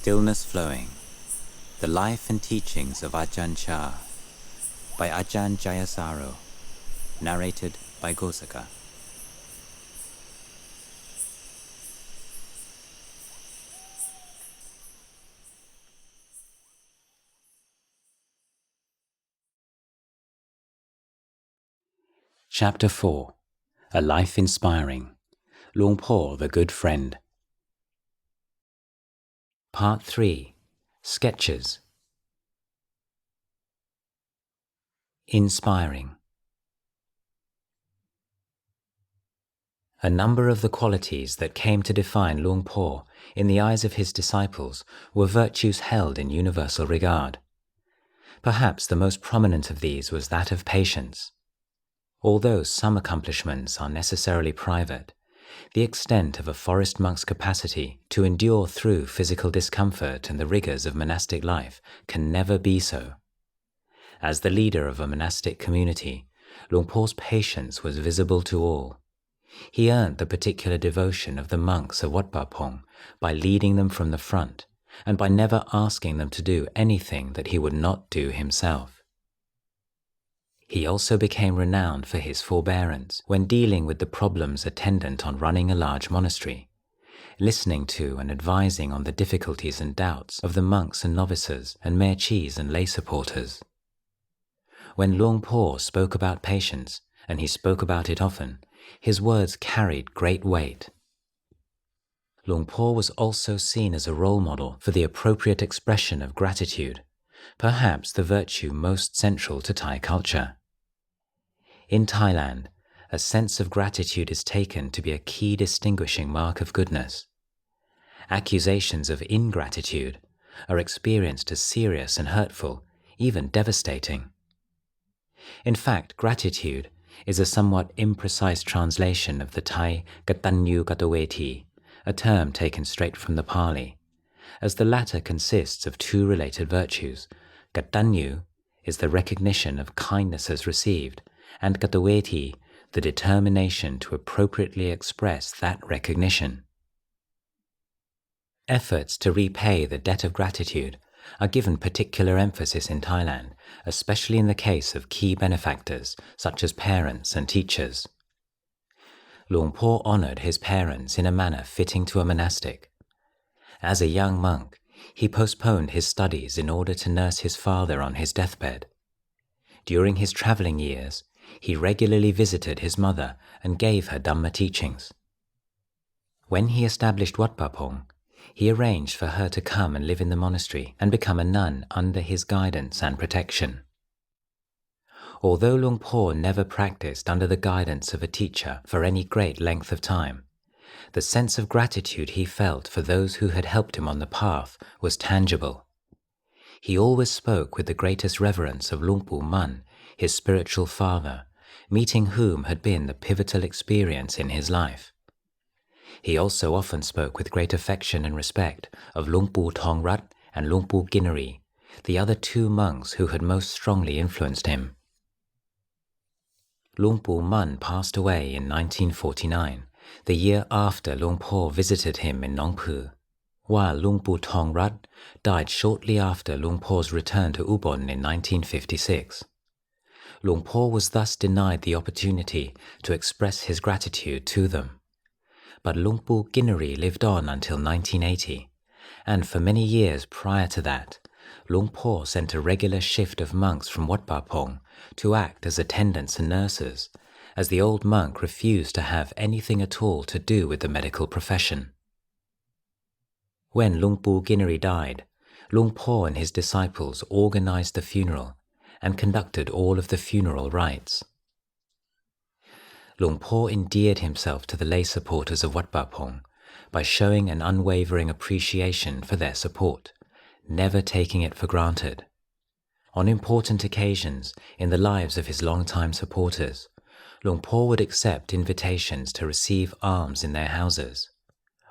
Stillness Flowing, The Life and Teachings of Ajahn Chah by Ajahn Jayasaro, narrated by Ghosaka. Chapter 4. A Life Inspiring, Luang Por the Good Friend. Part 3. Sketches. Inspiring. A number of the qualities that came to define Luang Por in the eyes of his disciples were virtues held in universal regard. Perhaps the most prominent of these was that of patience. Although some accomplishments are necessarily private, the extent of a forest monk's capacity to endure through physical discomfort and the rigors of monastic life can never be so. As the leader of a monastic community, Luang Por's patience was visible to all. He earned the particular devotion of the monks of Wat Pah Pong by leading them from the front and by never asking them to do anything that he would not do himself. He also became renowned for his forbearance when dealing with the problems attendant on running a large monastery, listening to and advising on the difficulties and doubts of the monks and novices and mechis and lay supporters. When Luang Por spoke about patience, and he spoke about it often, his words carried great weight. Luang Por was also seen as a role model for the appropriate expression of gratitude, perhaps the virtue most central to Thai culture. In Thailand, a sense of gratitude is taken to be a key distinguishing mark of goodness. Accusations of ingratitude are experienced as serious and hurtful, even devastating. In fact, gratitude is a somewhat imprecise translation of the Thai Katanyu Kataweti, a term taken straight from the Pali, as the latter consists of two related virtues. Katanyu is the recognition of kindnesses received, and Kataweti, the determination to appropriately express that recognition. Efforts to repay the debt of gratitude are given particular emphasis in Thailand, especially in the case of key benefactors such as parents and teachers. Luang Por honored his parents in a manner fitting to a monastic. As a young monk, he postponed his studies in order to nurse his father on his deathbed. During his traveling years, he regularly visited his mother and gave her Dhamma teachings. When he established Wat Pah Pong, he arranged for her to come and live in the monastery and become a nun under his guidance and protection. Although Luang Por never practiced under the guidance of a teacher for any great length of time, the sense of gratitude he felt for those who had helped him on the path was tangible. He always spoke with the greatest reverence of Luang Pu Man, his spiritual father, meeting whom had been the pivotal experience in his life. He also often spoke with great affection and respect of Luang Pu Thong Rat and Luang Pu Ginari, the other two monks who had most strongly influenced him. Luang Pu Man passed away in 1949, the year after Luang Por visited him in Nong Phu, while Luang Pu Thong Rat died shortly after Luang Por's return to Ubon in 1956. Luang Por was thus denied the opportunity to express his gratitude to them. But Luang Pu Ginari lived on until 1980, and for many years prior to that, Luang Por sent a regular shift of monks from Wat Pah Pong to act as attendants and nurses, as the old monk refused to have anything at all to do with the medical profession. When Luang Pu Ginari died, Luang Por and his disciples organized the funeral and conducted all of the funeral rites. Luang Por endeared himself to the lay supporters of Wat Pah Pong by showing an unwavering appreciation for their support, never taking it for granted. On important occasions in the lives of his long-time supporters, Luang Por would accept invitations to receive alms in their houses.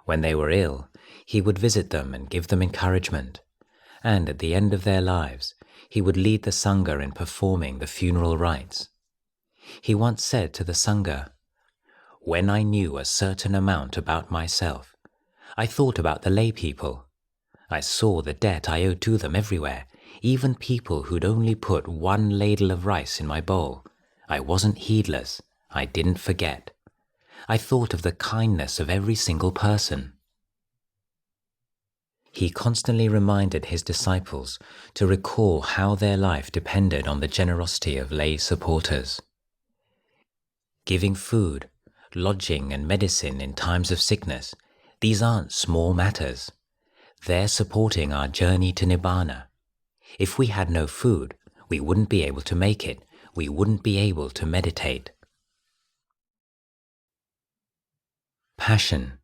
When they were ill, he would visit them and give them encouragement, and at the end of their lives, he would lead the Sangha in performing the funeral rites. He once said to the Sangha, "When I knew a certain amount about myself, I thought about the lay people. I saw the debt I owed to them everywhere, even people who'd only put one ladle of rice in my bowl. I wasn't heedless. I didn't forget. I thought of the kindness of every single person. He constantly reminded his disciples to recall how their life depended on the generosity of lay supporters. Giving food, lodging and medicine in times of sickness, these aren't small matters. They're supporting our journey to Nibbana. If we had no food, we wouldn't be able to make it. We wouldn't be able to meditate. Passion.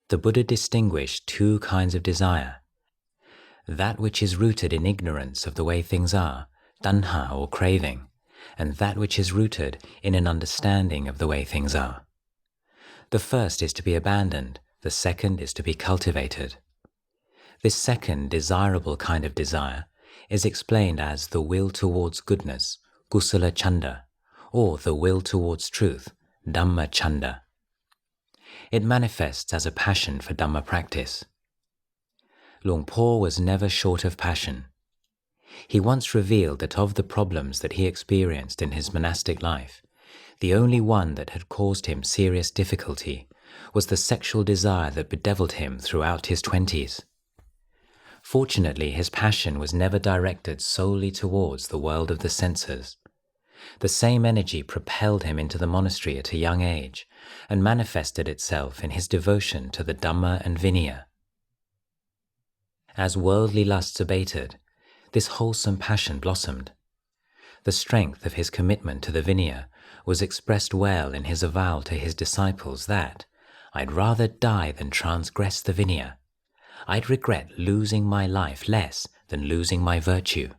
The Buddha distinguished two kinds of desire. That which is rooted in ignorance of the way things are, tanha or craving, and that which is rooted in an understanding of the way things are. The first is to be abandoned, the second is to be cultivated. This second desirable kind of desire is explained as the will towards goodness, kusala chanda, or the will towards truth, Dhamma chanda. It manifests as a passion for Dhamma practice. Luang Por was never short of passion. He once revealed that of the problems that he experienced in his monastic life, the only one that had caused him serious difficulty was the sexual desire that bedeviled him throughout his 20s. Fortunately, his passion was never directed solely towards the world of the senses. The same energy propelled him into the monastery at a young age and manifested itself in his devotion to the Dhamma and Vinaya. As worldly lusts abated, this wholesome passion blossomed. The strength of his commitment to the Vinaya was expressed well in his avowal to his disciples that, "I'd rather die than transgress the Vinaya. I'd regret losing my life less than losing my virtue."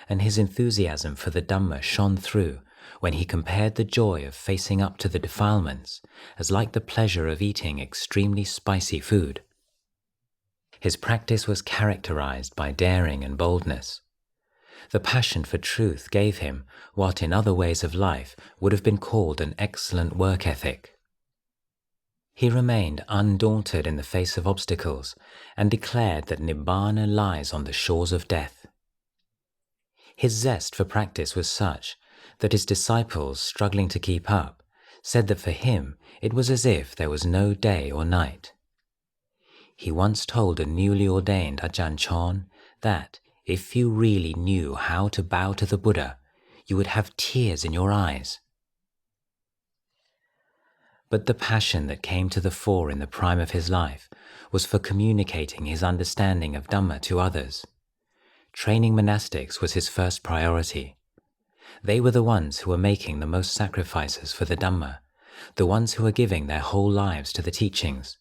And his enthusiasm for the Dhamma shone through when he compared the joy of facing up to the defilements as like the pleasure of eating extremely spicy food. His practice was characterized by daring and boldness. The passion for truth gave him what in other ways of life would have been called an excellent work ethic. He remained undaunted in the face of obstacles and declared that Nibbana lies on the shores of death. His zest for practice was such that his disciples, struggling to keep up, said that for him it was as if there was no day or night. He once told a newly ordained Ajahn Chah that if you really knew how to bow to the Buddha, you would have tears in your eyes. But the passion that came to the fore in the prime of his life was for communicating his understanding of Dhamma to others. Training monastics was his first priority. They were the ones who were making the most sacrifices for the Dhamma, the ones who were giving their whole lives to the teachings.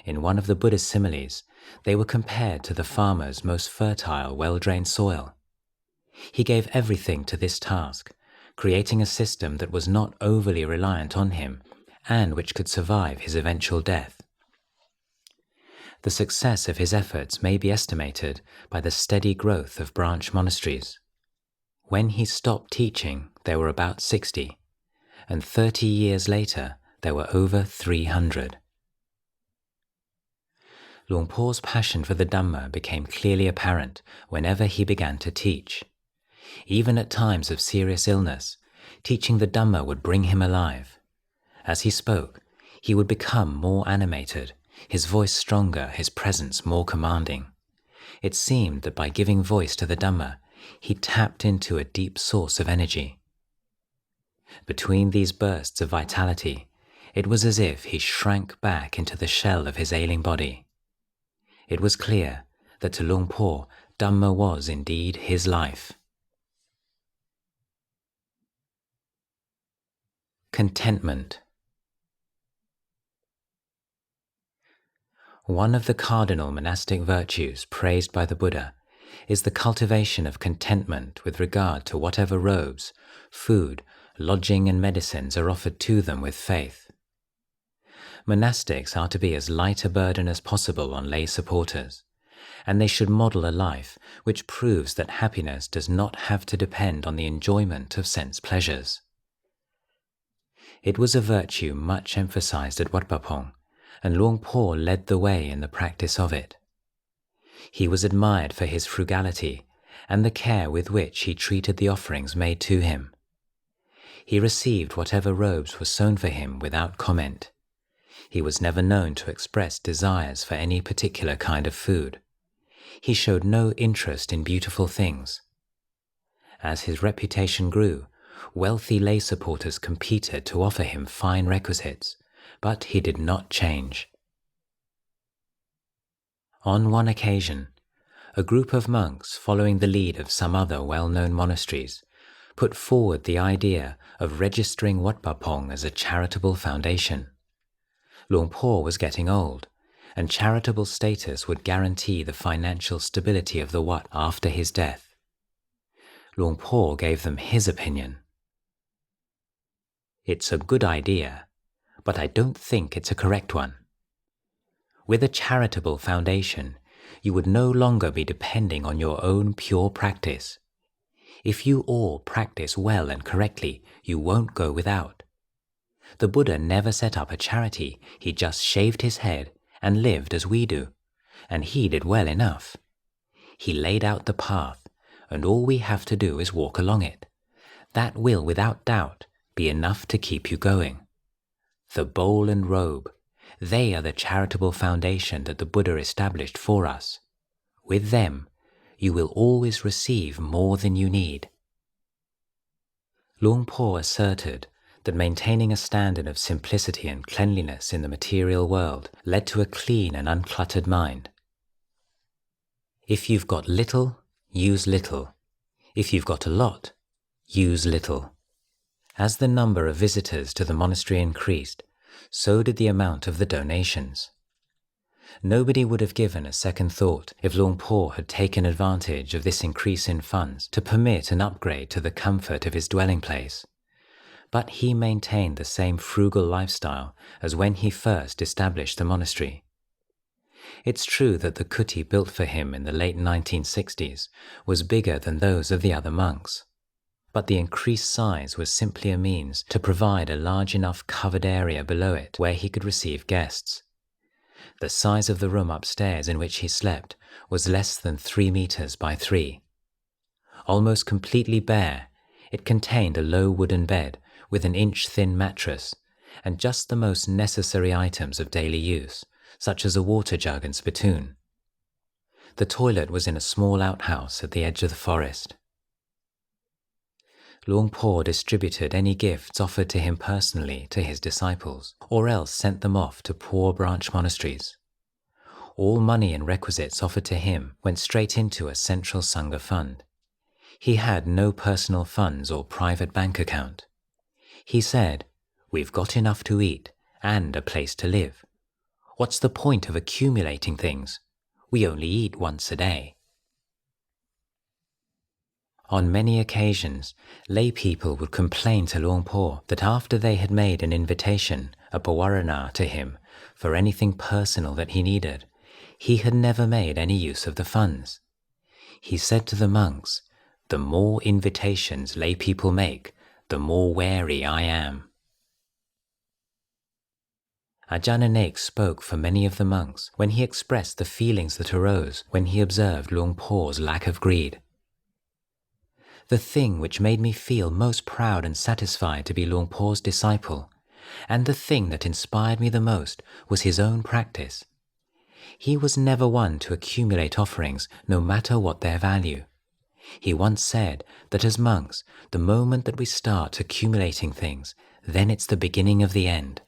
In one of the Buddhist similes, they were compared to the farmer's most fertile, well-drained soil. He gave everything to this task, creating a system that was not overly reliant on him and which could survive his eventual death. The success of his efforts may be estimated by the steady growth of branch monasteries. When he stopped teaching, there were about 60, and 30 years later, there were over 300. Luang Por's passion for the Dhamma became clearly apparent whenever he began to teach. Even at times of serious illness, teaching the Dhamma would bring him alive. As he spoke, he would become more animated, his voice stronger, his presence more commanding. It seemed that by giving voice to the Dhamma, he tapped into a deep source of energy. Between these bursts of vitality, it was as if he shrank back into the shell of his ailing body. It was clear that to Luang Por, Dhamma was indeed his life. Contentment. One of the cardinal monastic virtues praised by the Buddha is the cultivation of contentment with regard to whatever robes, food, lodging and medicines are offered to them with faith. Monastics are to be as light a burden as possible on lay supporters, and they should model a life which proves that happiness does not have to depend on the enjoyment of sense pleasures. It was a virtue much emphasized at Wat Pah Pong, and Luang Por led the way in the practice of it. He was admired for his frugality and the care with which he treated the offerings made to him. He received whatever robes were sewn for him without comment. He was never known to express desires for any particular kind of food. He showed no interest in beautiful things. As his reputation grew, wealthy lay supporters competed to offer him fine requisites, but he did not change. On one occasion, a group of monks following the lead of some other well-known monasteries put forward the idea of registering Wat Pah Pong as a charitable foundation. Luang Por was getting old, and charitable status would guarantee the financial stability of the Wat after his death. Luang Por gave them his opinion. "It's a good idea, but I don't think it's a correct one. With a charitable foundation, you would no longer be depending on your own pure practice. If you all practice well and correctly, you won't go without. The Buddha never set up a charity, he just shaved his head and lived as we do, and he did well enough. He laid out the path, and all we have to do is walk along it. That will, without doubt, be enough to keep you going. The bowl and robe, they are the charitable foundation that the Buddha established for us. With them, you will always receive more than you need." Luang Por asserted that maintaining a standard of simplicity and cleanliness in the material world led to a clean and uncluttered mind. If you've got little, use little. If you've got a lot, use little. As the number of visitors to the monastery increased, so did the amount of the donations. Nobody would have given a second thought if Luang Por had taken advantage of this increase in funds to permit an upgrade to the comfort of his dwelling place. But he maintained the same frugal lifestyle as when he first established the monastery. It's true that the kuti built for him in the late 1960s was bigger than those of the other monks, but the increased size was simply a means to provide a large enough covered area below it where he could receive guests. The size of the room upstairs in which he slept was less than 3 meters by 3. Almost completely bare, it contained a low wooden bed with an inch-thin mattress and just the most necessary items of daily use, such as a water jug and spittoon. The toilet was in a small outhouse at the edge of the forest. Luang Por distributed any gifts offered to him personally to his disciples, or else sent them off to poor branch monasteries. All money and requisites offered to him went straight into a central Sangha fund. He had no personal funds or private bank account. He said, "We've got enough to eat and a place to live. What's the point of accumulating things? We only eat once a day." On many occasions, lay people would complain to Luang Por that after they had made an invitation, a pawarana, to him for anything personal that he needed, he had never made any use of the funds. He said to the monks, "The more invitations lay people make, the more wary I am." Ajahn spoke for many of the monks when he expressed the feelings that arose when he observed Luang Por's lack of greed. "The thing which made me feel most proud and satisfied to be Luang Por's disciple, and the thing that inspired me the most, was his own practice. He was never one to accumulate offerings, no matter what their value. He once said that as monks, the moment that we start accumulating things, then it's the beginning of the end."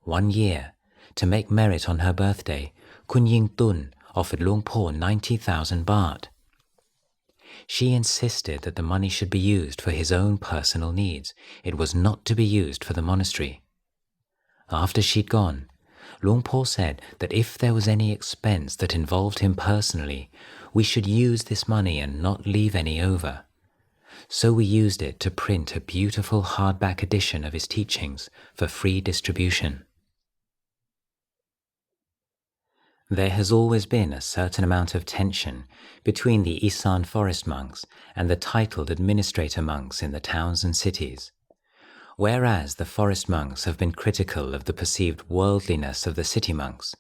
One year, to make merit on her birthday, Kun Ying Tun offered Luang Por 90,000 baht. She insisted that the money should be used for his own personal needs. It was not to be used for the monastery. After she'd gone, Luang Por said that if there was any expense that involved him personally, we should use this money and not leave any over. So we used it to print a beautiful hardback edition of his teachings for free distribution. There has always been a certain amount of tension between the Isan forest monks and the titled administrator monks in the towns and cities. Whereas the forest monks have been critical of the perceived worldliness of the city monks,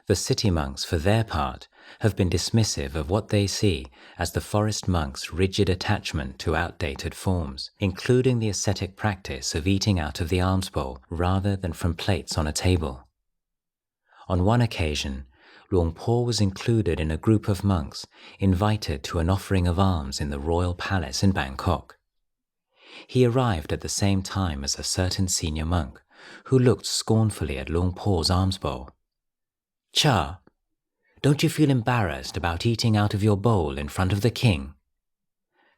the city monks, for their part, have been dismissive of what they see as the forest monks' rigid attachment to outdated forms, including the ascetic practice of eating out of the alms bowl rather than from plates on a table. On one occasion, Luang Por was included in a group of monks invited to an offering of alms in the royal palace in Bangkok. He arrived at the same time as a certain senior monk, who looked scornfully at Luang Por's alms bowl. "Cha, don't you feel embarrassed about eating out of your bowl in front of the king?"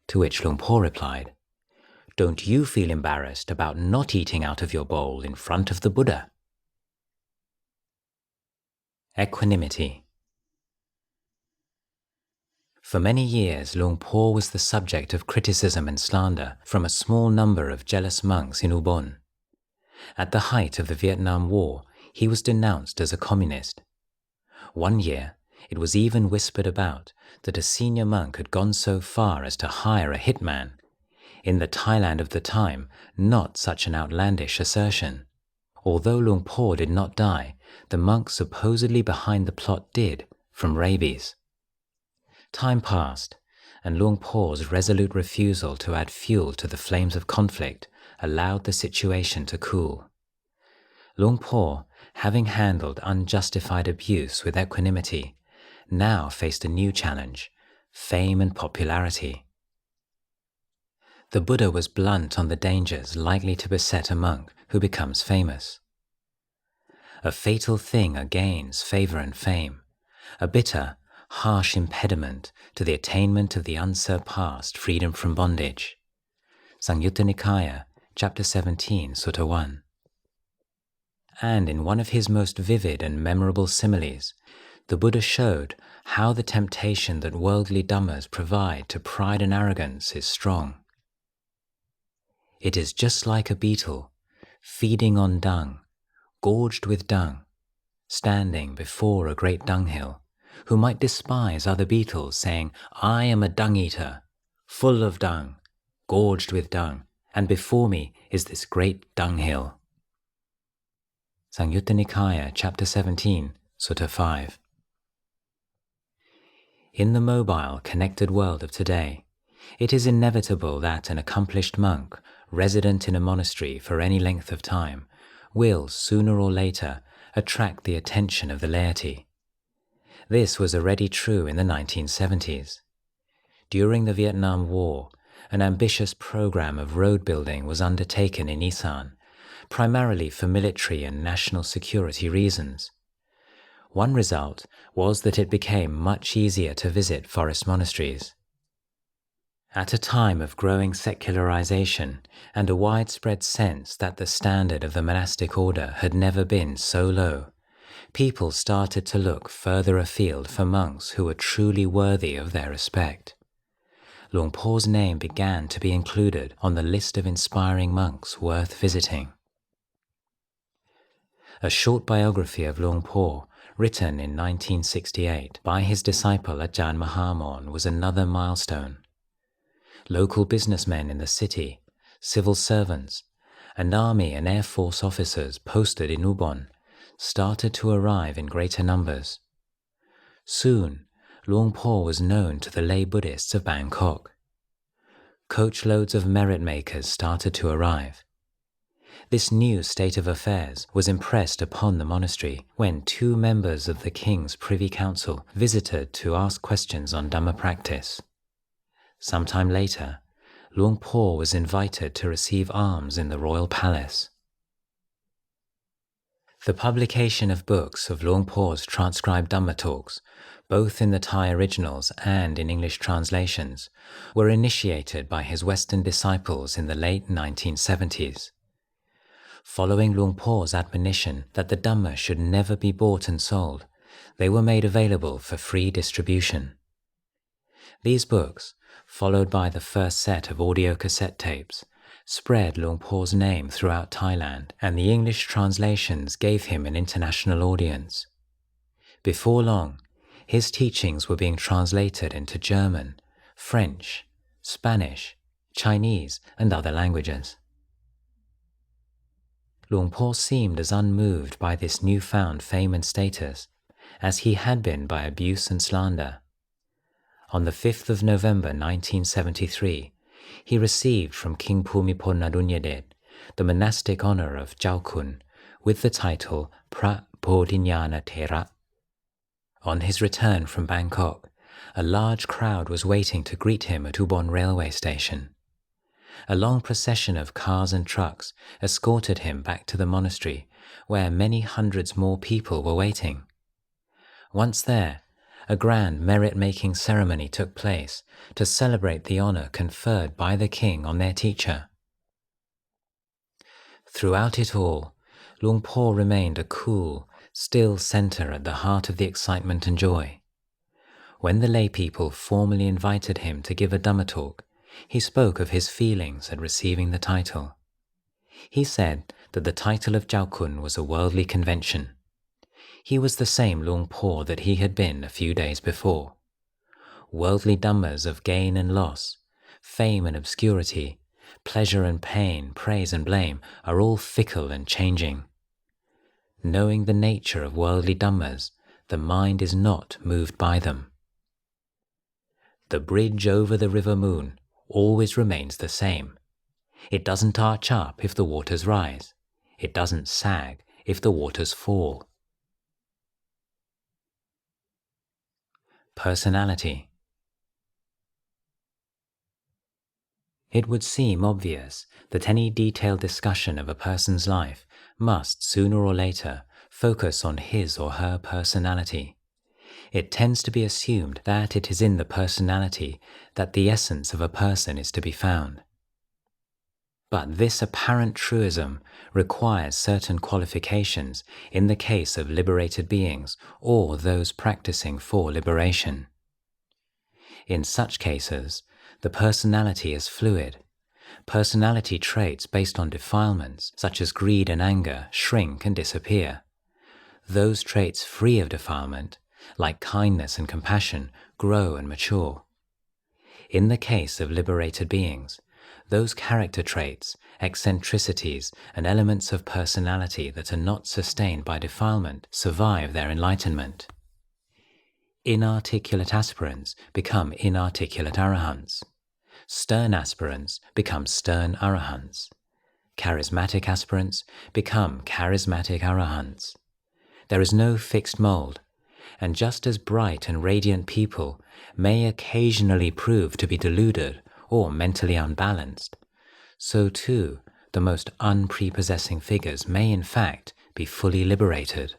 To which Luang Por replied, "Don't you feel embarrassed about not eating out of your bowl in front of the Buddha?" Equanimity. For many years, Luang Por was the subject of criticism and slander from a small number of jealous monks in Ubon. At the height of the Vietnam War, he was denounced as a communist. One year, it was even whispered about that a senior monk had gone so far as to hire a hitman. In the Thailand of the time, not such an outlandish assertion. Although Luang Por did not die, the monk supposedly behind the plot did, from rabies. Time passed, and Luang Por's resolute refusal to add fuel to the flames of conflict allowed the situation to cool. Luang Por, having handled unjustified abuse with equanimity, now faced a new challenge: fame and popularity. The Buddha was blunt on the dangers likely to beset a monk who becomes famous. A fatal thing are gains, favor and fame, a bitter, harsh impediment to the attainment of the unsurpassed freedom from bondage. Samyutta Nikaya, Chapter 17, Sutta 1. And in one of his most vivid and memorable similes, the Buddha showed how the temptation that worldly dhammas provide to pride and arrogance is strong. It is just like a beetle, feeding on dung, gorged with dung, standing before a great dunghill, who might despise other beetles, saying, "I am a dung-eater, full of dung, gorged with dung, and before me is this great dunghill." Samyutta Nikaya, Chapter 17, Sutta 5. In the mobile, connected world of today, it is inevitable that an accomplished monk, resident in a monastery for any length of time, will, sooner or later, attract the attention of the laity. This was already true in the 1970s. During the Vietnam War, an ambitious program of road building was undertaken in Isan, primarily for military and national security reasons. One result was that it became much easier to visit forest monasteries. At a time of growing secularization and a widespread sense that the standard of the monastic order had never been so low, people started to look further afield for monks who were truly worthy of their respect. Luang Por's name began to be included on the list of inspiring monks worth visiting. A short biography of Luang Por, written in 1968 by his disciple Ajahn Mahamon, was another milestone. Local businessmen in the city, civil servants, and army and air force officers posted in Ubon started to arrive in greater numbers. Soon, Luang Por was known to the lay Buddhists of Bangkok. Coachloads of merit makers started to arrive. This new state of affairs was impressed upon the monastery when 2 members of the king's privy council visited to ask questions on Dhamma practice. Sometime later, Luang Por was invited to receive alms in the royal palace. The publication of books of Luang Por's transcribed Dhamma talks, both in the Thai originals and in English translations, were initiated by his Western disciples in the late 1970s. Following Luang Por's admonition that the Dhamma should never be bought and sold, they were made available for free distribution. These books, followed by the first set of audio cassette tapes, spread Luang Por's name throughout Thailand, and the English translations gave him an international audience. Before long, his teachings were being translated into German, French, Spanish, Chinese, and other languages. Luang Por seemed as unmoved by this newfound fame and status as he had been by abuse and slander. On the 5th of November 1973, he received from King Bhumibol Adulyadej the monastic honour of Jalkun Kun with the title Phra Bodhinyana Thera. On his return from Bangkok, a large crowd was waiting to greet him at Ubon railway station. A long procession of cars and trucks escorted him back to the monastery, where many hundreds more people were waiting. Once there, a grand merit-making ceremony took place to celebrate the honour conferred by the king on their teacher. Throughout it all, Luang Por remained a cool, still centre at the heart of the excitement and joy. When the lay people formally invited him to give a Dhamma talk, he spoke of his feelings at receiving the title. He said that the title of Jalkun was a worldly convention. He was the same Luang Por that he had been a few days before. Worldly Dhammas of gain and loss, fame and obscurity, pleasure and pain, praise and blame are all fickle and changing. Knowing the nature of worldly Dhammas, the mind is not moved by them. The bridge over the river Moon always remains the same. It doesn't arch up if the waters rise. It doesn't sag if the waters fall. Personality. It would seem obvious that any detailed discussion of a person's life must, sooner or later, focus on his or her personality. It tends to be assumed that it is in the personality that the essence of a person is to be found. But this apparent truism requires certain qualifications in the case of liberated beings or those practicing for liberation. In such cases, the personality is fluid. Personality traits based on defilements, such as greed and anger, shrink and disappear. Those traits free of defilement, like kindness and compassion, grow and mature. In the case of liberated beings, those character traits, eccentricities, and elements of personality that are not sustained by defilement survive their enlightenment. Inarticulate aspirants become inarticulate arahants. Stern aspirants become stern arahants. Charismatic aspirants become charismatic arahants. There is no fixed mold, and just as bright and radiant people may occasionally prove to be deluded or mentally unbalanced, so too the most unprepossessing figures may in fact be fully liberated.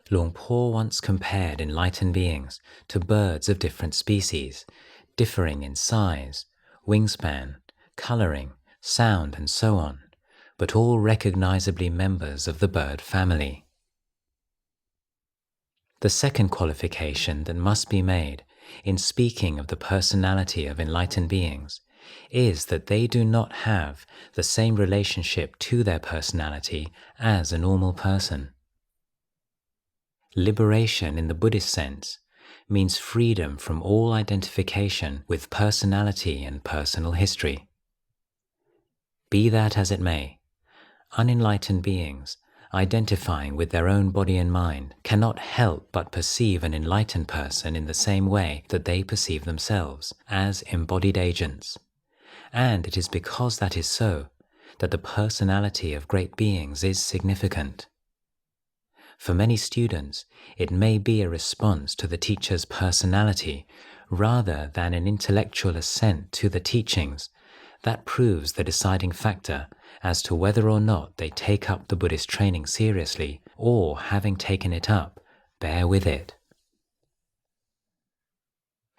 Luang Por once compared enlightened beings to birds of different species, differing in size, wingspan, colouring, sound, and so on, but all recognizably members of the bird family. The second qualification that must be made in speaking of the personality of enlightened beings is that they do not have the same relationship to their personality as a normal person. Liberation in the Buddhist sense means freedom from all identification with personality and personal history. Be that as it may, unenlightened beings identifying with their own body and mind cannot help but perceive an enlightened person in the same way that they perceive themselves, as embodied agents. And it is because that is so that the personality of great beings is significant. For many students, it may be a response to the teacher's personality rather than an intellectual assent to the teachings that proves the deciding factor as to whether or not they take up the Buddhist training seriously or, having taken it up, bear with it.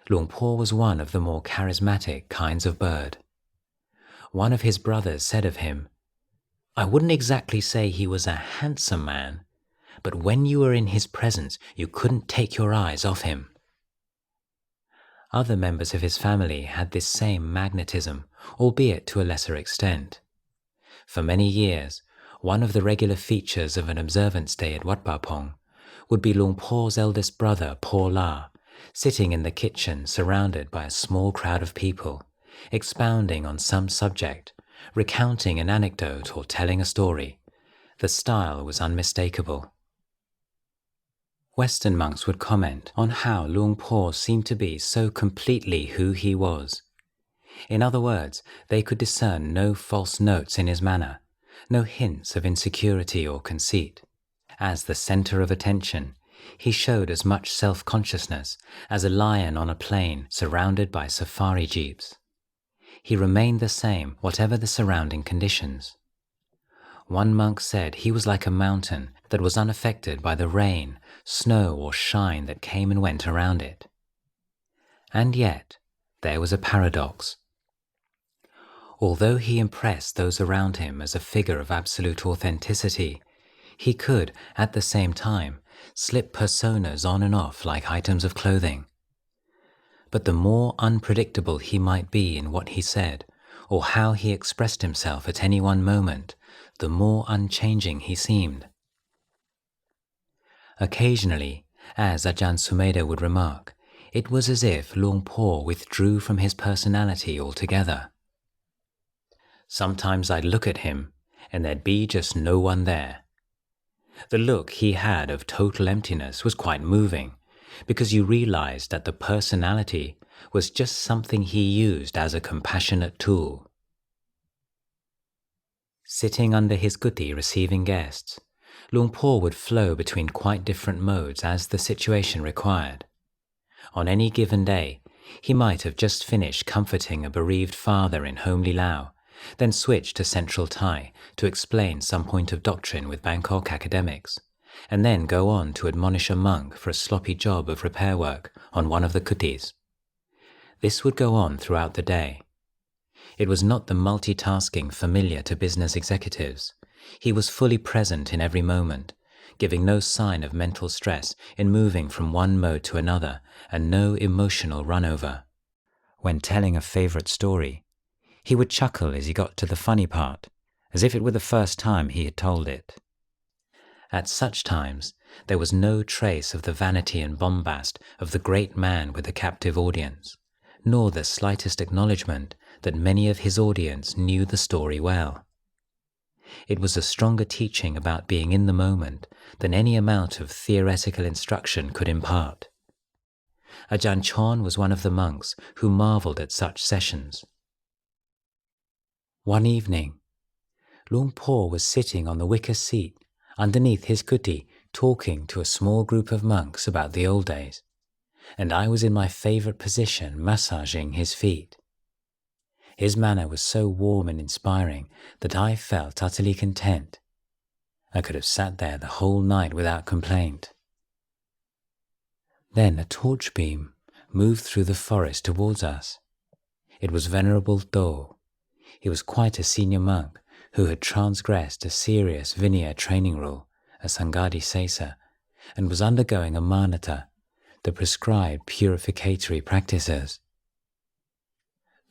Luang Por was one of the more charismatic kinds of bird. One of his brothers said of him, "I wouldn't exactly say he was a handsome man, but when you were in his presence you couldn't take your eyes off him." Other members of his family had this same magnetism, albeit to a lesser extent. For many years, one of the regular features of an observance day at Wat Pa Pong would be Luang Por's eldest brother, Po La, sitting in the kitchen surrounded by a small crowd of people, expounding on some subject, recounting an anecdote or telling a story. The style was unmistakable. Western monks would comment on how Luang Por seemed to be so completely who he was. In other words, they could discern no false notes in his manner, no hints of insecurity or conceit. As the center of attention, he showed as much self-consciousness as a lion on a plain surrounded by safari jeeps. He remained the same whatever the surrounding conditions. One monk said he was like a mountain that was unaffected by the rain, snow or shine that came and went around it. And yet, there was a paradox. Although he impressed those around him as a figure of absolute authenticity, he could, at the same time, slip personas on and off like items of clothing. But the more unpredictable he might be in what he said, or how he expressed himself at any one moment, the more unchanging he seemed. Occasionally, as Ajahn Sumedho would remark, it was as if Luang Por withdrew from his personality altogether. Sometimes I'd look at him, and there'd be just no one there. The look he had of total emptiness was quite moving, because you realized that the personality was just something he used as a compassionate tool. Sitting under his kuti receiving guests, Luang Por would flow between quite different modes as the situation required. On any given day, he might have just finished comforting a bereaved father in homely Lao, then switch to Central Thai to explain some point of doctrine with Bangkok academics, and then go on to admonish a monk for a sloppy job of repair work on one of the kutis. This would go on throughout the day. It was not the multitasking familiar to business executives. He was fully present in every moment, giving no sign of mental stress in moving from one mode to another, and no emotional runover. When telling a favorite story, he would chuckle as he got to the funny part, as if it were the first time he had told it. At such times, there was no trace of the vanity and bombast of the great man with a captive audience, nor the slightest acknowledgement that many of his audience knew the story well. It was a stronger teaching about being in the moment than any amount of theoretical instruction could impart. Ajahn Chah was one of the monks who marveled at such sessions. One evening, Luang Por was sitting on the wicker seat underneath his kuti talking to a small group of monks about the old days, and I was in my favorite position massaging his feet. His manner was so warm and inspiring that I felt utterly content. I could have sat there the whole night without complaint. Then a torch beam moved through the forest towards us. It was Venerable Do. He was quite a senior monk who had transgressed a serious Vinaya training rule, a Sangadi Sesa, and was undergoing a manata, the prescribed purificatory practices.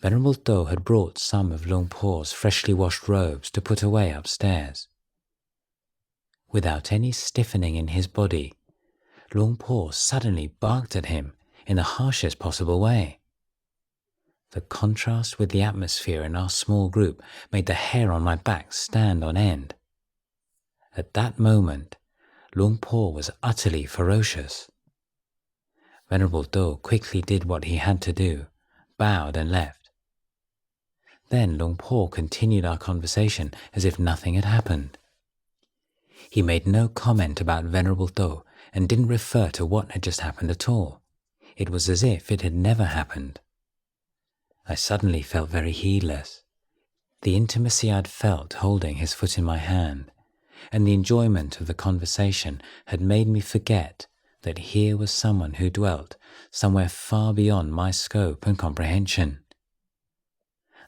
Venerable Do had brought some of Luang Por's freshly washed robes to put away upstairs. Without any stiffening in his body, Luang Por suddenly barked at him in the harshest possible way. The contrast with the atmosphere in our small group made the hair on my back stand on end. At that moment, Luang Por was utterly ferocious. Venerable Do quickly did what he had to do, bowed and left. Then Luang Por continued our conversation as if nothing had happened. He made no comment about Venerable Do and didn't refer to what had just happened at all. It was as if it had never happened. I suddenly felt very heedless. The intimacy I'd felt holding his foot in my hand, and the enjoyment of the conversation had made me forget that here was someone who dwelt somewhere far beyond my scope and comprehension.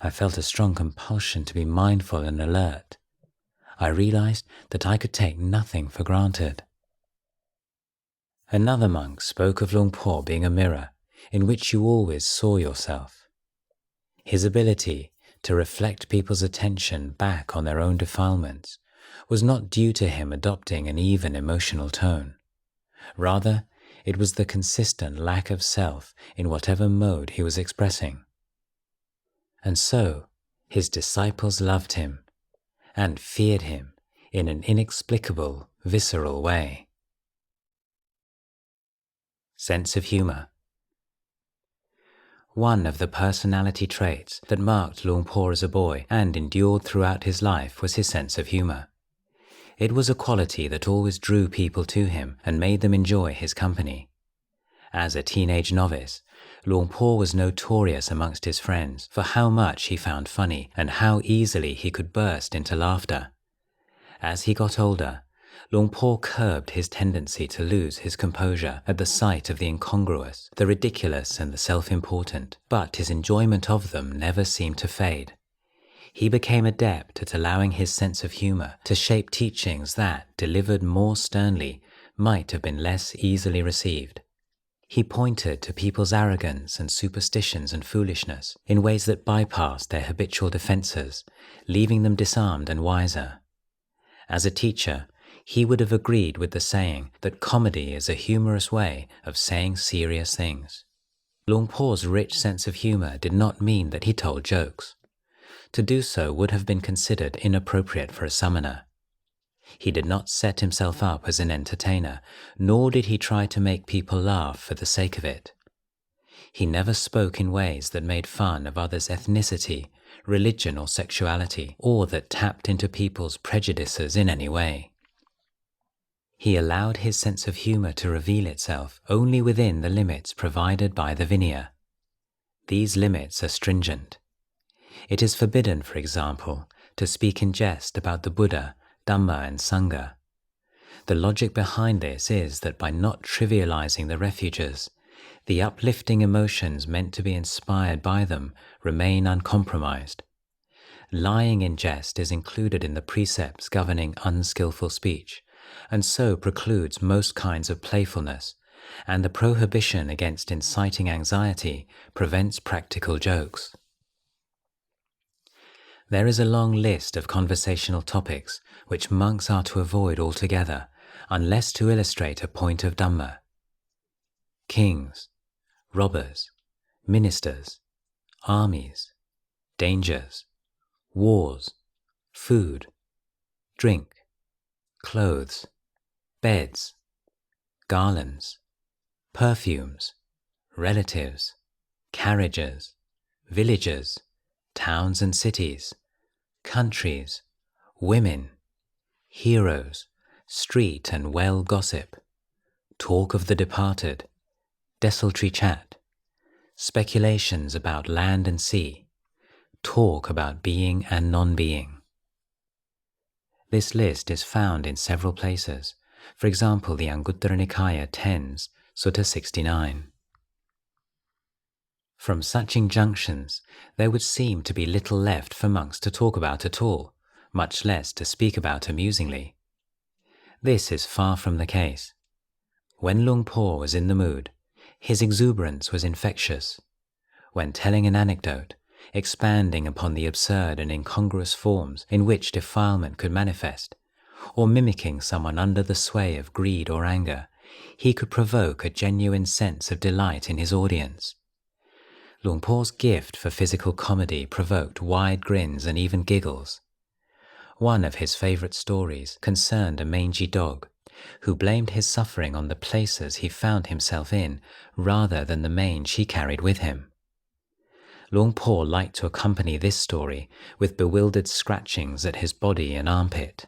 I felt a strong compulsion to be mindful and alert. I realized that I could take nothing for granted. Another monk spoke of Luang Por being a mirror in which you always saw yourself. His ability to reflect people's attention back on their own defilements was not due to him adopting an even emotional tone. Rather, it was the consistent lack of self in whatever mode he was expressing. And so, His disciples loved him and feared him in an inexplicable, visceral way. Sense of humor. One of the personality traits that marked Luang Por as a boy and endured throughout his life was his sense of humor. It was a quality that always drew people to him and made them enjoy his company. As a teenage novice, Luang Por was notorious amongst his friends for how much he found funny and how easily he could burst into laughter. As he got older, Luang Por curbed his tendency to lose his composure at the sight of the incongruous, the ridiculous and the self-important, but his enjoyment of them never seemed to fade. He became adept at allowing his sense of humor to shape teachings that, delivered more sternly, might have been less easily received. He pointed to people's arrogance and superstitions and foolishness in ways that bypassed their habitual defenses, leaving them disarmed and wiser. As a teacher, he would have agreed with the saying that comedy is a humorous way of saying serious things. Luang Por's rich sense of humor did not mean that he told jokes. To do so would have been considered inappropriate for a samana. He did not set himself up as an entertainer, nor did he try to make people laugh for the sake of it. He never spoke in ways that made fun of others' ethnicity, religion or sexuality, or that tapped into people's prejudices in any way. He allowed his sense of humor to reveal itself only within the limits provided by the Vinaya. These limits are stringent. It is forbidden, for example, to speak in jest about the Buddha, Dhamma and Sangha. The logic behind this is that by not trivializing the refuges, the uplifting emotions meant to be inspired by them remain uncompromised. Lying in jest is included in the precepts governing unskillful speech, and so precludes most kinds of playfulness, and the prohibition against inciting anxiety prevents practical jokes. There is a long list of conversational topics which monks are to avoid altogether, unless to illustrate a point of Dhamma. Kings, robbers, ministers, armies, dangers, wars, food, drink, clothes, beds, garlands, perfumes, relatives, carriages, villages, towns and cities, countries, women, heroes, street and well gossip, talk of the departed, desultory chat, speculations about land and sea, talk about being and non-being. This list is found in several places, for example the Anguttara Nikaya 10s, Sutta 69. From such injunctions, there would seem to be little left for monks to talk about at all, much less to speak about amusingly. This is far from the case. When Luang Por was in the mood, his exuberance was infectious. When telling an anecdote, expanding upon the absurd and incongruous forms in which defilement could manifest, or mimicking someone under the sway of greed or anger, he could provoke a genuine sense of delight in his audience. Luang Por's gift for physical comedy provoked wide grins and even giggles. One of his favorite stories concerned a mangy dog, who blamed his suffering on the places he found himself in rather than the mange he carried with him. Luang Por liked to accompany this story with bewildered scratchings at his body and armpit.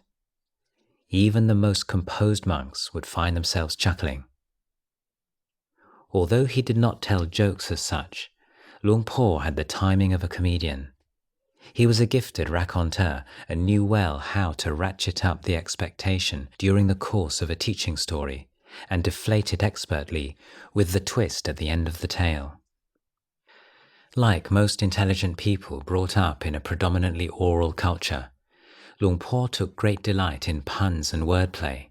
Even the most composed monks would find themselves chuckling. Although he did not tell jokes as such, Luang Por had the timing of a comedian. He was a gifted raconteur and knew well how to ratchet up the expectation during the course of a teaching story and deflate it expertly with the twist at the end of the tale. Like most intelligent people brought up in a predominantly oral culture, Luang Por took great delight in puns and wordplay.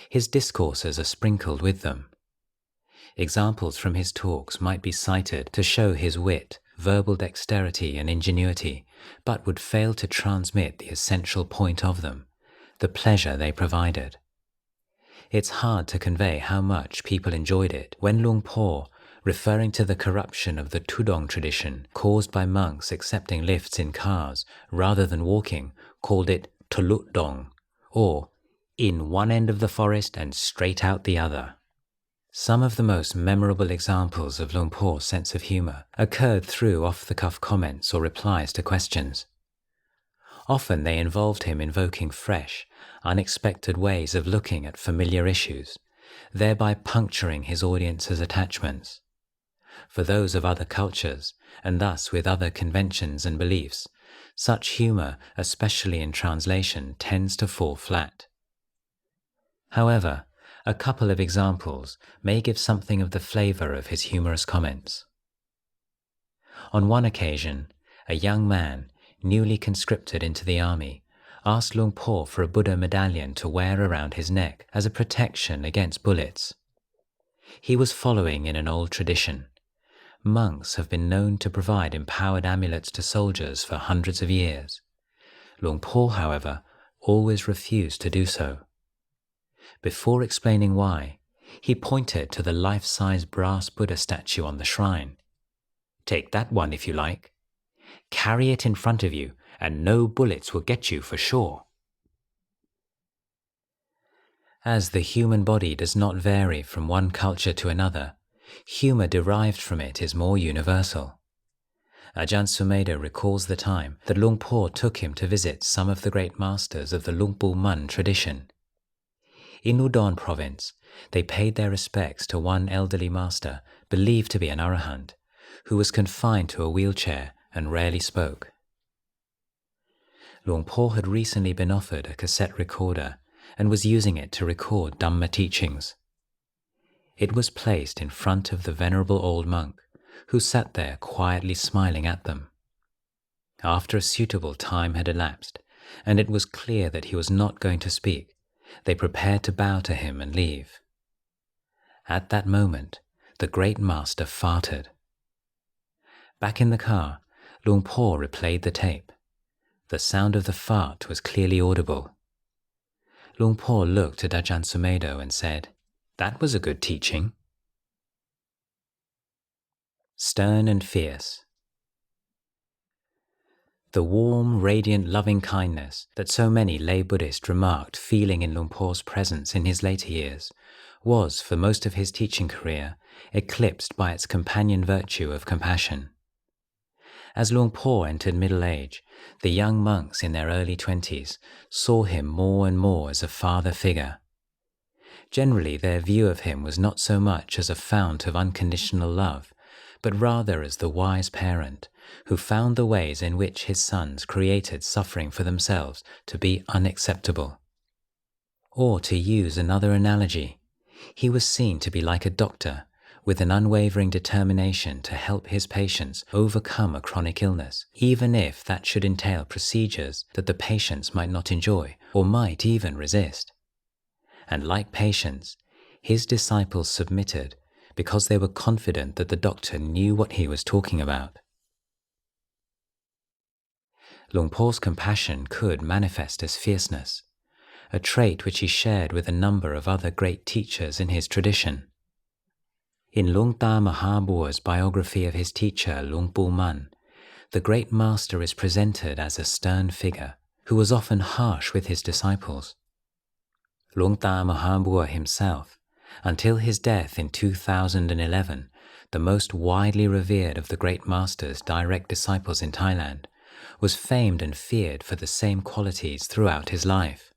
His discourses are sprinkled with them. Examples from his talks might be cited to show his wit, verbal dexterity and ingenuity, but would fail to transmit the essential point of them, the pleasure they provided. It's hard to convey how much people enjoyed it when Luang Por, referring to the corruption of the Tudong tradition caused by monks accepting lifts in cars rather than walking, called it Tulut Dong, or in one end of the forest and straight out the other. Some of the most memorable examples of Luang Por's sense of humour occurred through off-the-cuff comments or replies to questions. Often they involved him invoking fresh, unexpected ways of looking at familiar issues, thereby puncturing his audience's attachments. For those of other cultures, and thus with other conventions and beliefs, such humour, especially in translation, tends to fall flat. However, a couple of examples may give something of the flavour of his humorous comments. On one occasion, a young man, newly conscripted into the army, asked Luang Por for a Buddha medallion to wear around his neck as a protection against bullets. He was following in an old tradition. Monks have been known to provide empowered amulets to soldiers for hundreds of years. Luang Por, however, always refused to do so. Before explaining why, he pointed to the life-size brass Buddha statue on the shrine. "Take that one if you like. Carry it in front of you, and no bullets will get you for sure." As the human body does not vary from one culture to another, humour derived from it is more universal. Ajahn Sumedho recalls the time that Luang Por took him to visit some of the great masters of the Luang tradition. In Udon province, they paid their respects to one elderly master believed to be an arahant, who was confined to a wheelchair and rarely spoke. Luang Por had recently been offered a cassette recorder and was using it to record Dhamma teachings. It was placed in front of the venerable old monk, who sat there quietly smiling at them. After a suitable time had elapsed, and it was clear that he was not going to speak, they prepared to bow to him and leave. At that moment, the great master farted. Back in the car, Luang Por replayed the tape. The sound of the fart was clearly audible. Luang Por looked at Ajahn Sumedho and said, "That was a good teaching." Stern and fierce. The warm, radiant loving-kindness that so many lay Buddhists remarked feeling in Luang Por's presence in his later years was, for most of his teaching career, eclipsed by its companion virtue of compassion. As Luang Por entered middle age, the young monks in their early 20s saw him more and more as a father figure. Generally, their view of him was not so much as a fount of unconditional love, but rather as the wise parent who found the ways in which his sons created suffering for themselves to be unacceptable. Or to use another analogy, he was seen to be like a doctor with an unwavering determination to help his patients overcome a chronic illness, even if that should entail procedures that the patients might not enjoy or might even resist. And like patients, his disciples submitted because they were confident that the doctor knew what he was talking about. Luang Por's compassion could manifest as fierceness, a trait which he shared with a number of other great teachers in his tradition. In Luang Ta Mahabua's biography of his teacher Luang Pu Man, the great master is presented as a stern figure who was often harsh with his disciples. Luang Ta Mahabua himself, until his death in 2011, the most widely revered of the great master's direct disciples in Thailand, was famed and feared for the same qualities throughout his life.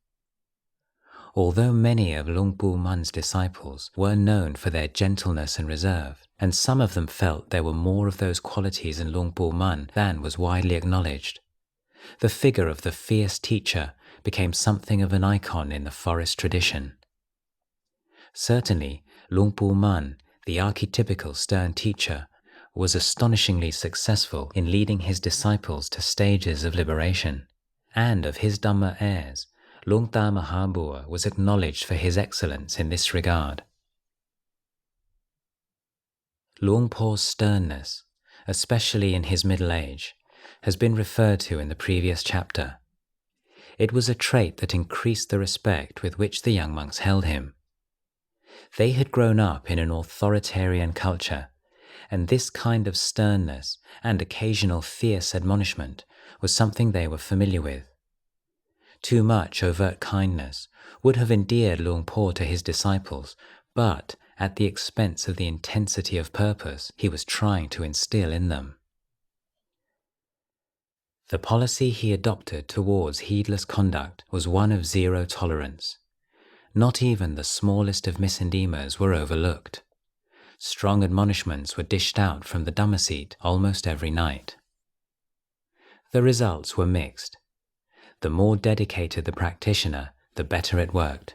Although many of Luang Pu Man's disciples were known for their gentleness and reserve, and some of them felt there were more of those qualities in Luang Pu Man than was widely acknowledged, the figure of the fierce teacher became something of an icon in the forest tradition. Certainly, Luang Pu Man, the archetypical stern teacher, was astonishingly successful in leading his disciples to stages of liberation, and of his Dhamma heirs, Luang Ta Mahabua was acknowledged for his excellence in this regard. Luang Por's sternness, especially in his middle age, has been referred to in the previous chapter. It was a trait that increased the respect with which the young monks held him. They had grown up in an authoritarian culture, and this kind of sternness and occasional fierce admonishment was something they were familiar with. Too much overt kindness would have endeared Luang Por to his disciples, but at the expense of the intensity of purpose he was trying to instill in them. The policy he adopted towards heedless conduct was one of zero tolerance. Not even the smallest of misendeemers were overlooked. Strong admonishments were dished out from the Dhamma seat almost every night. The results were mixed. The more dedicated the practitioner, the better it worked.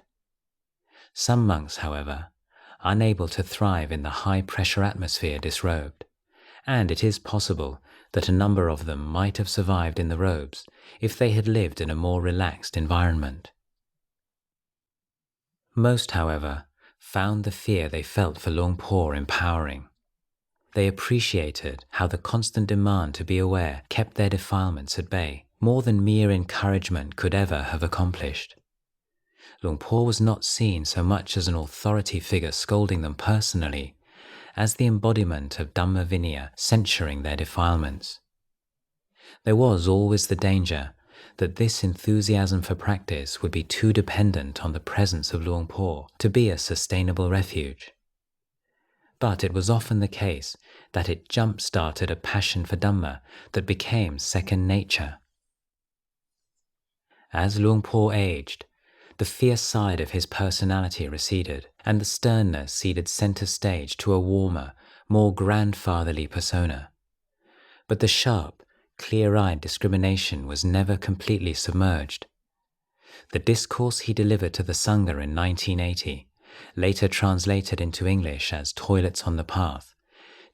Some monks, however, unable to thrive in the high-pressure atmosphere disrobed, and it is possible that a number of them might have survived in the robes if they had lived in a more relaxed environment. Most, however, found the fear they felt for Luang Por empowering. They appreciated how the constant demand to be aware kept their defilements at bay, more than mere encouragement could ever have accomplished. Luang Por was not seen so much as an authority figure scolding them personally, as the embodiment of Dhamma Vinaya censuring their defilements. There was always the danger that this enthusiasm for practice would be too dependent on the presence of Luang Por to be a sustainable refuge. But it was often the case that it jump-started a passion for Dhamma that became second nature. As Luang Por aged, the fierce side of his personality receded, and the sternness ceded center stage to a warmer, more grandfatherly persona. But the sharp, clear-eyed discrimination was never completely submerged. The discourse he delivered to the Sangha in 1980, later translated into English as Toilets on the Path,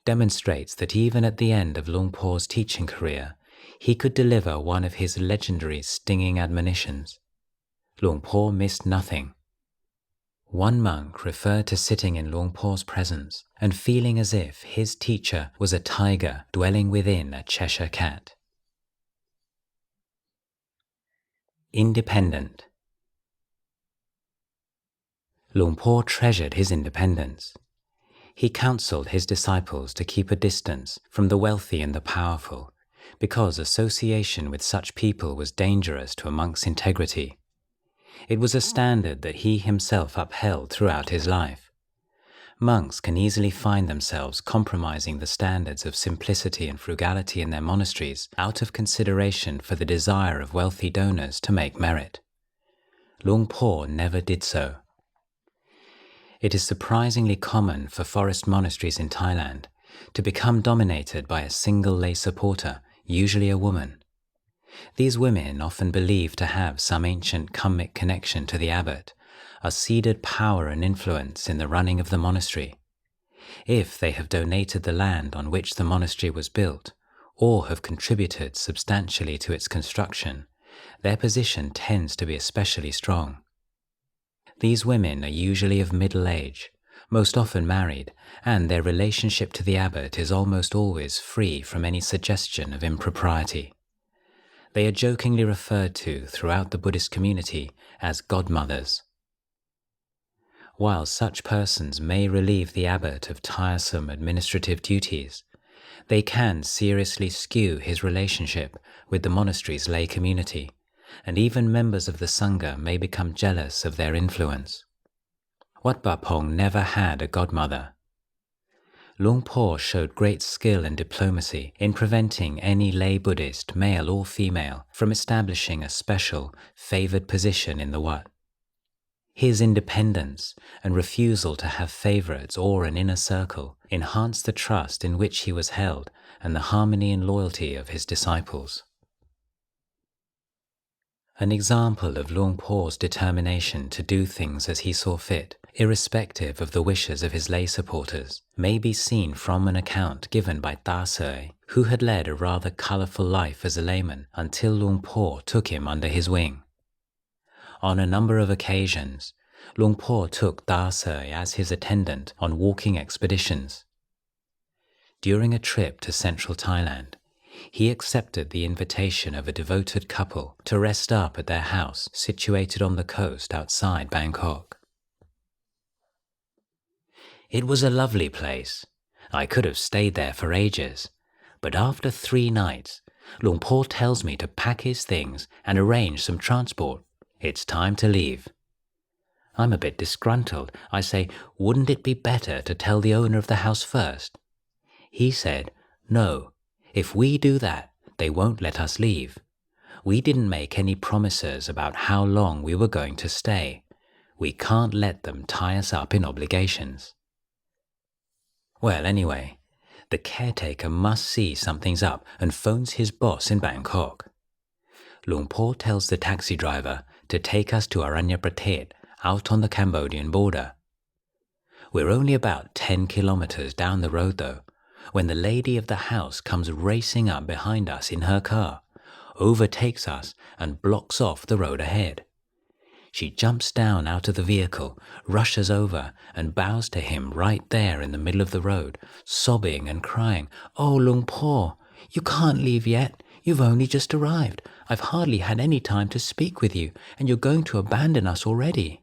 demonstrates that even at the end of Luang Por's teaching career, he could deliver one of his legendary stinging admonitions. Luang Por missed nothing. One monk referred to sitting in Luang Por's presence and feeling as if his teacher was a tiger dwelling within a Cheshire cat. Independent. Luang Por treasured his independence. He counseled his disciples to keep a distance from the wealthy and the powerful, because association with such people was dangerous to a monk's integrity. It was a standard that he himself upheld throughout his life. Monks can easily find themselves compromising the standards of simplicity and frugality in their monasteries out of consideration for the desire of wealthy donors to make merit. Luang Por never did so. It is surprisingly common for forest monasteries in Thailand to become dominated by a single lay supporter, usually a woman. These women, often believed to have some ancient karmic connection to the abbot, are ceded power and influence in the running of the monastery. If they have donated the land on which the monastery was built, or have contributed substantially to its construction, their position tends to be especially strong. These women are usually of middle age, most often married, and their relationship to the abbot is almost always free from any suggestion of impropriety. They are jokingly referred to throughout the Buddhist community as godmothers. While such persons may relieve the abbot of tiresome administrative duties, they can seriously skew his relationship with the monastery's lay community, and even members of the Sangha may become jealous of their influence. Wat Bapong never had a godmother. Luang Por showed great skill and diplomacy in preventing any lay Buddhist, male or female, from establishing a special, favoured position in the Wat. His independence and refusal to have favourites or an inner circle enhanced the trust in which he was held and the harmony and loyalty of his disciples. An example of Luang Por's determination to do things as he saw fit, irrespective of the wishes of his lay supporters, may be seen from an account given by Ta Sui, who had led a rather colourful life as a layman until Luang Por took him under his wing. On a number of occasions, Luang Por took Ta Sui as his attendant on walking expeditions. During a trip to central Thailand, he accepted the invitation of a devoted couple to rest up at their house situated on the coast outside Bangkok. It was a lovely place, I could have stayed there for ages, but after 3 nights, Luang Por tells me to pack his things and arrange some transport. It's time to leave. I'm a bit disgruntled. I say, wouldn't it be better to tell the owner of the house first? He said, no, if we do that, they won't let us leave. We didn't make any promises about how long we were going to stay. We can't let them tie us up in obligations. Well, anyway, the caretaker must see something's up and phones his boss in Bangkok. Luang Por tells the taxi driver to take us to Aranyaprathet, out on the Cambodian border. We're only about 10 kilometers down the road though, when the lady of the house comes racing up behind us in her car, overtakes us and blocks off the road ahead. She jumps down out of the vehicle, rushes over and bows to him right there in the middle of the road, sobbing and crying, "Oh, Luang Por, you can't leave yet. You've only just arrived. I've hardly had any time to speak with you, and you're going to abandon us already."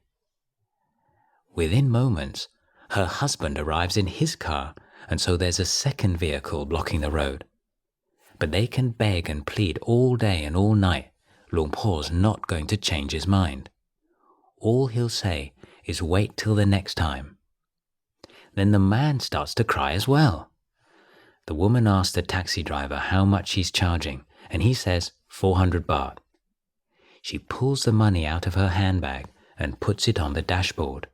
Within moments, her husband arrives in his car, and so there's a second vehicle blocking the road. But they can beg and plead all day and all night. Luang Por's not going to change his mind. All he'll say is wait till the next time. Then the man starts to cry as well. The woman asks the taxi driver how much he's charging, and he says 400 baht. She pulls the money out of her handbag and puts it on the dashboard.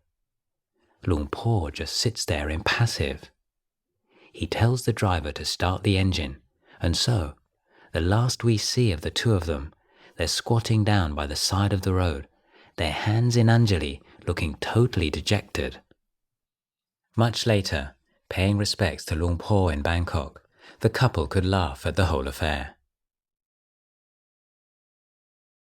Luang Por just sits there impassive. He tells the driver to start the engine, and so, the last we see of the two of them, they're squatting down by the side of the road, their hands in Anjali, looking totally dejected. Much later, paying respects to Luang Por in Bangkok, the couple could laugh at the whole affair.